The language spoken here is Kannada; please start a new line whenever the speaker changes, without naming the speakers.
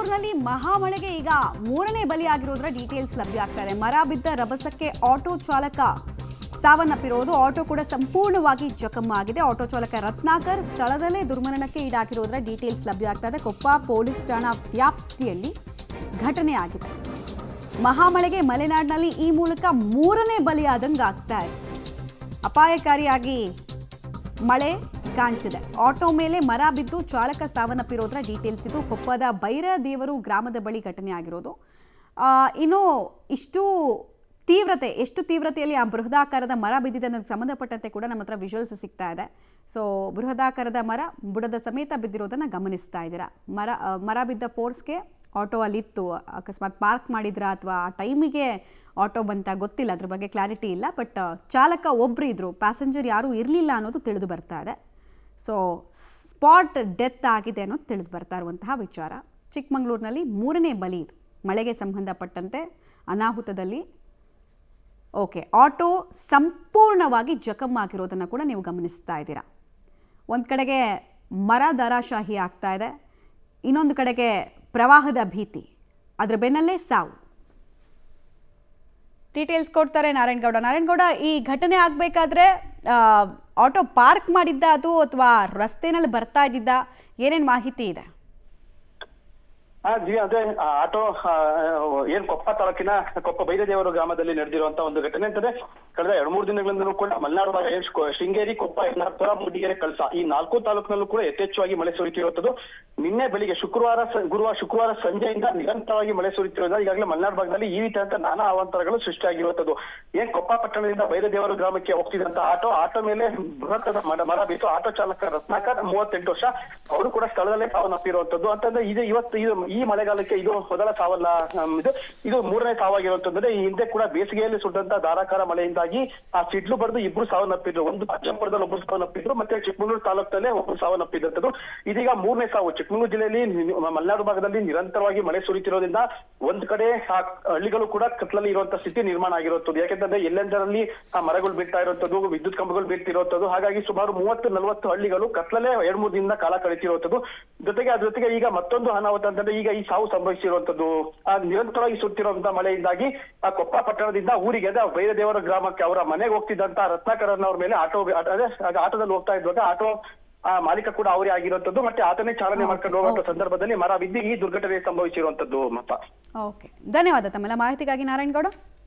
ಚಿಕ್ಕಮಗಳೂರಿನಲ್ಲಿ ಮಹಾಮಳೆಗೆ ಈಗ ಮೂರನೇ ಬಲಿಯಾಗಿರೋದ್ರ ಡೀಟೇಲ್ಸ್ ಲಭ್ಯ ಆಗ್ತಾ ಇದೆ. ಮರ ಬಿದ್ದ ರಭಸಕ್ಕೆ ಆಟೋ ಚಾಲಕ ಸಾವನ್ನಪ್ಪಿರೋದು. ಆಟೋ ಕೂಡ ಸಂಪೂರ್ಣವಾಗಿ ಜಖಮ್ ಆಗಿದೆ. ಆಟೋ ಚಾಲಕ ರತ್ನಾಕರ್ ಸ್ಥಳದಲ್ಲೇ ದುರ್ಮರಣಕ್ಕೆ ಈಡಾಗಿರೋದ್ರ ಡೀಟೇಲ್ಸ್ ಲಭ್ಯ ಆಗ್ತಾ ಇದೆ. ಕೊಪ್ಪ ಪೊಲೀಸ್ ಠಾಣಾ ವ್ಯಾಪ್ತಿಯಲ್ಲಿ ಘಟನೆ ಆಗಿದೆ. ಮಹಾಮಳೆಗೆ ಮಲೆನಾಡಿನಲ್ಲಿ ಈ ಮೂಲಕ ಮೂರನೇ ಬಲಿಯಾದಂಗೆ ಆಗ್ತಾ ಇದೆ. ಅಪಾಯಕಾರಿಯಾಗಿ ಮಳೆ ಕಾಣಿಸಿದೆ. ಆಟೋ ಮೇಲೆ ಮರ ಬಿದ್ದು ಚಾಲಕ ಸಾವನ್ನಪ್ಪಿರೋದ್ರ ಡೀಟೇಲ್ಸ್ ಇದು. ಕೊಪ್ಪದ ಬೈರದೇವರು ಗ್ರಾಮದ ಬಳಿ ಘಟನೆ ಆಗಿರೋದು. ಇನ್ನು ಎಷ್ಟು ತೀವ್ರತೆಯಲ್ಲಿ ಆ ಬೃಹದಾಕಾರದ ಮರ ಬಿದ್ದಿದೆ ಅನ್ನೋದಕ್ಕೆ ಸಂಬಂಧಪಟ್ಟಂತೆ ಕೂಡ ನಮ್ಮ ಹತ್ರ ವಿಜುವಲ್ಸ್ ಸಿಗ್ತಾ ಇದೆ. ಸೊ ಬೃಹದಾಕಾರದ ಮರ ಬುಡದ ಸಮೇತ ಬಿದ್ದಿರೋದನ್ನು ಗಮನಿಸ್ತಾ ಇದ್ದೀರಾ. ಮರ ಬಿದ್ದ ಫೋರ್ಸ್ಗೆ ಆಟೋ ಅಲ್ಲಿತ್ತು, ಅಕಸ್ಮಾತ್ ಪಾರ್ಕ್ ಮಾಡಿದ್ರ ಅಥವಾ ಆ ಟೈಮಿಗೆ ಆಟೋ ಬಂತ ಗೊತ್ತಿಲ್ಲ, ಅದ್ರ ಬಗ್ಗೆ ಕ್ಲಾರಿಟಿ ಇಲ್ಲ. ಬಟ್ ಚಾಲಕ ಒಬ್ಬರು ಇದ್ರು, ಪ್ಯಾಸೆಂಜರ್ ಯಾರೂ ಇರಲಿಲ್ಲ ಅನ್ನೋದು ತಿಳಿದು ಬರ್ತಾ ಇದೆ. ಸೊ ಸ್ಪಾಟ್ ಡೆತ್ ಆಗಿದೆ ಅನ್ನೋದು ತಿಳಿದು ಬರ್ತಾ ಇರುವಂತಹ ವಿಚಾರ. ಚಿಕ್ಕಮಗಳೂರಿನಲ್ಲಿ ಮೂರನೇ ಬಲಿ ಇದು ಮಳೆಗೆ ಸಂಬಂಧಪಟ್ಟಂತೆ ಅನಾಹುತದಲ್ಲಿ. ಓಕೆ, ಆಟೋ ಸಂಪೂರ್ಣವಾಗಿ ಜಖಮ್ ಆಗಿರೋದನ್ನು ಕೂಡ ನೀವು ಗಮನಿಸ್ತಾ ಇದ್ದೀರಾ. ಒಂದು ಕಡೆಗೆ ಮರ ದಾರಾಶಾಹಿ ಆಗ್ತಾ ಇದೆ, ಇನ್ನೊಂದು ಕಡೆಗೆ ಪ್ರವಾಹದ ಭೀತಿ, ಅದರ ಬೆನ್ನಲ್ಲೇ ಸಾವು. ಡೀಟೇಲ್ಸ್ ಕೊಡ್ತಾರೆ ನಾರಾಯಣಗೌಡ. ಈ ಘಟನೆ ಆಗಬೇಕಾದ್ರೆ ಆಟೋ ಪಾರ್ಕ್ ಮಾಡಿದ್ದ ಅದು ಅಥವಾ ರಸ್ತೆನಲ್ಲಿ ಬರ್ತಾ ಇದ್ದಿದ್ದ, ಏನೇನು ಮಾಹಿತಿ ಇದೆ?
ಅದೇ ಆಟೋ ಏನ್ ಕೊಪ್ಪ ತಾಲೂಕಿನ ಕೊಪ್ಪ ಬೈರದೇವರು ಗ್ರಾಮದಲ್ಲಿ ನಡೆದಿರುವಂತಹ ಒಂದು ಘಟನೆ ಅಂತಂದ್ರೆ ಕಳೆದ 2-3 ದಿನಗಳಿಂದ ಕೂಡ ಮಲೆನಾಡು ಭಾಗ ಶೃಂಗೇರಿ, ಕೊಪ್ಪ, ಯಲ್ಲಾಪುರ, ಮೂಡಿಗೆರೆ, ಕಳಸಾ ಈ 4 ತಾಲೂಕಿನಲ್ಲೂ ಕೂಡ ಯಥೇಚ್ಛವಾಗಿ ಮಳೆ ಸುರಿತಿರುವಂತದ್ದು. ನಿನ್ನೆ ಬೆಳಿಗ್ಗೆ ಶುಕ್ರವಾರ ಸಂಜೆಯಿಂದ ನಿರಂತರವಾಗಿ ಮಳೆ ಸುರಿತಿರೋದ್ರಿಂದ ಈಗಾಗಲೇ ಮಲೆನಾಡು ಭಾಗದಲ್ಲಿ ಈ ರೀತಿಯಾದಂತಹ ನಾನಾ ಅವಾಂತರಗಳು ಸೃಷ್ಟಿಯಾಗಿರುವಂತದ್ದು. ಏನ್ ಕೊಪ್ಪ ಪಟ್ಟಣದಿಂದ ಬೈರದೇವರು ಗ್ರಾಮಕ್ಕೆ ಹೋಗ್ತಿದ್ದಂತ ಆಟೋ ಮೇಲೆ ಬೃಹತ್ ಮರ ಬಿತ್ತು. ಆಟೋ ಚಾಲಕ ರತ್ನಾಕರ್ 38 ವರ್ಷ, ಅವರು ಕೂಡ ಸ್ಥಳದಲ್ಲೇ ಸಾವನ್ನಪ್ಪಿರುವಂತದ್ದು. ಅಂತಂದ್ರೆ ಈ ಮಳೆಗಾಲಕ್ಕೆ ಇದು ಮೊದಲ ಸಾವಲ್ಲ, ಇದು ಮೂರನೇ ಸಾವಾಗಿರುವಂತಂದ್ರೆ ಈ ಹಿಂದೆ ಕೂಡ ಬೇಸಿಗೆಯಲ್ಲಿ ಸುಟ್ಟಂತ ಧಾರಾಕಾರ ಮಳೆಯಿಂದಾಗಿ ಆ ಸಿಡ್ಲು ಬರೆದು ಇಬ್ರು ಸಾವನ್ನಪ್ಪಿದ್ರು. ಒಂದು ಅಜ್ಜಂಪುರದಲ್ಲಿ ಒಬ್ರು ಸಾವನ್ನಪ್ಪಿದ್ರು, ಮತ್ತೆ ಚಿಕ್ಕಮಗಳೂರು ತಾಲೂಕಲ್ಲೇ ಒಬ್ರು ಸಾವನ್ನಪ್ಪಿದ್ದಂಥದ್ದು. ಇದೀಗ ಮೂರನೇ ಸಾವು. ಚಿಕ್ಕಮಗಳೂರು ಜಿಲ್ಲೆಯಲ್ಲಿ ಮಲೆನಾಡು ಭಾಗದಲ್ಲಿ ನಿರಂತರವಾಗಿ ಮಳೆ ಸುರಿತಿರೋದ್ರಿಂದ ಒಂದ್ ಕಡೆ ಆ ಹಳ್ಳಿಗಳು ಕೂಡ ಕತ್ಲಲ್ಲಿ ಇರುವಂತಹ ಸ್ಥಿತಿ ನಿರ್ಮಾಣ ಆಗಿರುವಂತದ್ದು. ಯಾಕೆಂದ್ರೆ ಎಲ್ಲೆಂದರಲ್ಲಿ ಆ ಮರಗಳು ಬೀಳ್ತಾ ಇರುವಂತದ್ದು, ವಿದ್ಯುತ್ ಕಂಬಗಳು ಬೀಳ್ತಿರುವಂತದ್ದು. ಹಾಗಾಗಿ ಸುಮಾರು 30-40 ಹಳ್ಳಿಗಳು ಕತ್ಲಲ್ಲೇ 2-3 ದಿನದಿಂದ ಕಾಲ ಕಳೀತಿರುವಂತದ್ದು. ಅದ್ರ ಜೊತೆಗೆ ಈಗ ಮತ್ತೊಂದು ಅನಾಹುತ ಅಂತಂದ್ರೆ ಈಗ ಈ ಸಾವು ಸಂಭವಿಸಿರುವಂತದ್ದು ಆ ನಿರಂತರವಾಗಿ ಸುತ್ತಿರುವಂತಹ ಮಳೆಯಿಂದಾಗಿ ಆ ಕೊಪ್ಪ ಪಟ್ಟಣದಿಂದ ಊರಿಗೆ ಬೈರದೇವರ ಗ್ರಾಮಕ್ಕೆ ಅವರ ಮನೆಗೆ ಹೋಗ್ತಿದ್ದಂತ ರತ್ನಾಕರನ್ ಅವ್ರ ಮೇಲೆ ಆಟೋದಲ್ಲಿ ಹೋಗ್ತಾ ಇದ್ದಾಗ ಆಟೋ ಮಾಲೀಕ ಕೂಡ ಅವರೇ ಆಗಿರುವಂತದ್ದು. ಮತ್ತೆ ಆತನೇ ಚಾಲನೆ ಮಾಡ್ಕೊಂಡು ಹೋಗುವಂತ ಸಂದರ್ಭದಲ್ಲಿ ಮರ ಬಿದ್ದು ಈ ದುರ್ಘಟನೆ ಸಂಭವಿಸಿರುವಂತದ್ದು.
ಓಕೆ, ಧನ್ಯವಾದ ತಮ್ಮೆಲ್ಲ ಮಾಹಿತಿಗಾಗಿ ನಾರಾಯಣಗೌಡ.